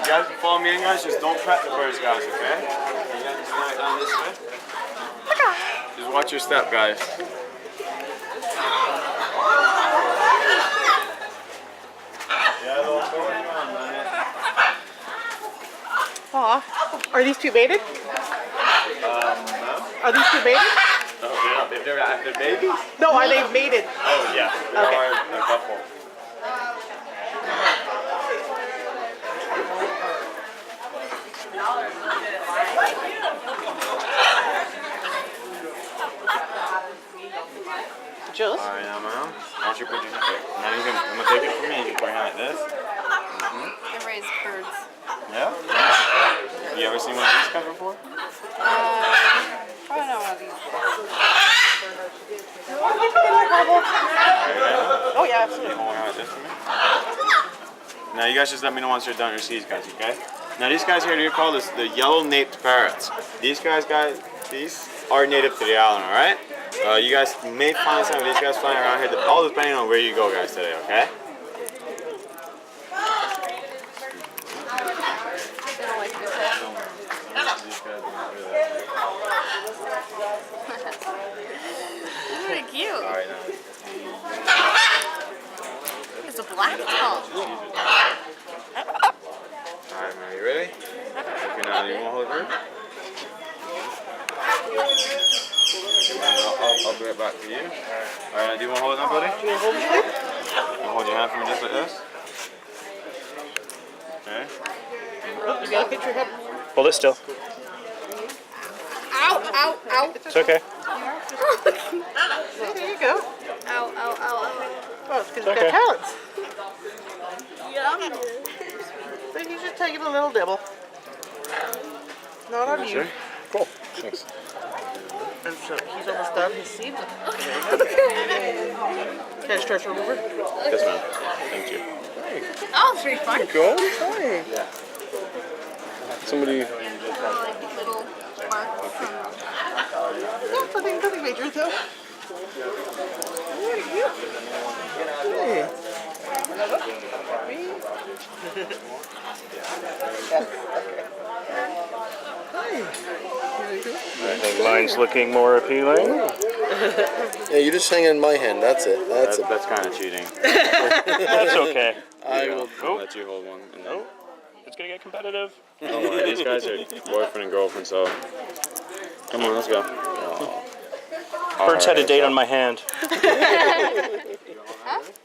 guys can follow me in, guys. Just don't pet the birds, guys, okay? You guys just slide down this way. Just watch your step, guys. Aw. Are these two baited? No. Are these two baited? No, they've never had their babies? No, are they mated? Oh, yeah. There Okay. are a couple. Jules? Alright, now, ma'am. I want you to put your hand. Now you can, I'm gonna take it from me. You can put your hand like this. They raise birds. Yeah? You ever seen one of these guys before? Probably not one of these. Oh yeah, You absolutely. hold your hand like this for me. Now you guys just let me know once you're done your seeds, guys, okay? Now these guys here, they're called the yellow naped parrots. These guys, these are native to the island, alright? You guys may find some of these guys flying around here, all depending on where you go, guys, today, okay? Really cute. Alright, now. It's a black tongue. Alright, man, you ready? Okay, now you want to hold it? I'll bring it back to you. Alright, now do you want to hold it now, buddy? Do you hold it? You hold your hand for me just like this. Okay. Oh, you gotta get your head. Hold it still. Ow, ow, ow. It's okay. There you go. Ow, ow, ow, ow. Oh, it's because Okay. it's got talents. Yum. Then he's just taking a little dibble. Not on you. Cool. Thanks. And so he's almost done his seeds. Can I stretch her over? Yes, ma'am. Thank you. Oh, it's pretty fun. Go. Hey. Somebody. Little mark from... Nothing major though. Hey. I think mine's looking more appealing. Yeah, you just hang in my hand. That's it. That's it. That's kind of cheating. That's okay. I will. I'll let you hold one. And then, It's gonna get competitive. don't worry, these guys are boyfriend and girlfriend, so come on, let's go. Birds had a date on my hand.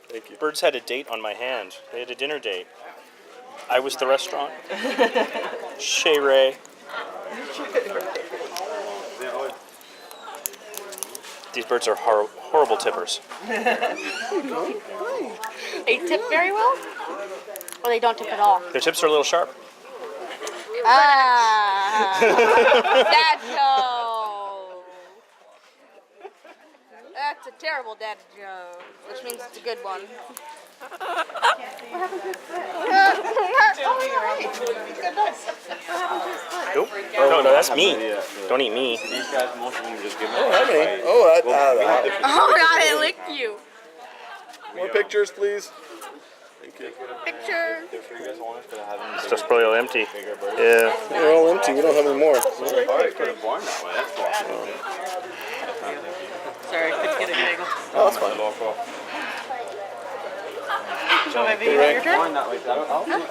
Thank you. Birds had a date on my hand. They had a dinner date. I was the restaurant. Shay Ray. These birds are horrible tippers. They tip very well? Or they don't tip at all? Their tips are a little sharp. Ah! Dad joke! That's a terrible dad joke, which means it's a good one. Nope. No, that's me. Don't eat me. These guys, most of them just give me Oh, how many? Oh, Oh god, it licked you! more pictures, please. Picture! It's just probably empty. Yeah. They're all empty. We don't have any more. Could have born that way, that's possible. Sorry, couldn't get it angle. Oh, that's fine. So maybe your turn? Born that way.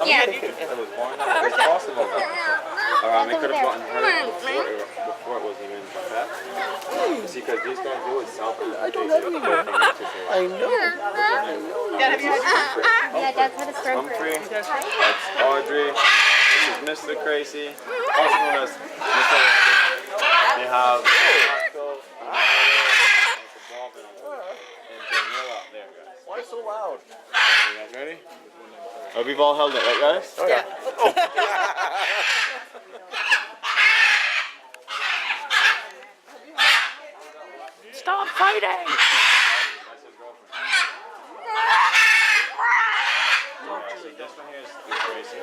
Yeah. It was born that way. It's possible. They could have gotten hurt before it was even pet. See, because these guys do it self-identification. I don't have any more. I know. Dad, have you had your Yeah, Dad's had a stroke. Humphrey, that's Audrey, this is Mr. Crazy, also known as Mr. They have Roscoe, and Daniela up there, guys. Why so loud? You guys ready? Oh, we've all held it, right, guys? Oh, yeah. Stop fighting! This one here is Crazy.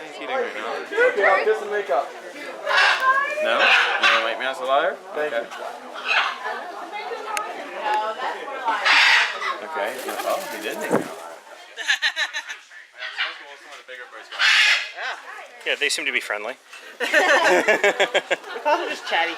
He's eating right now. Okay, I'll kiss and make up. No? You want to make me as a liar? Okay. Okay. Oh, he did make out. Yeah. Yeah, they seem to be friendly. They're probably just chatty.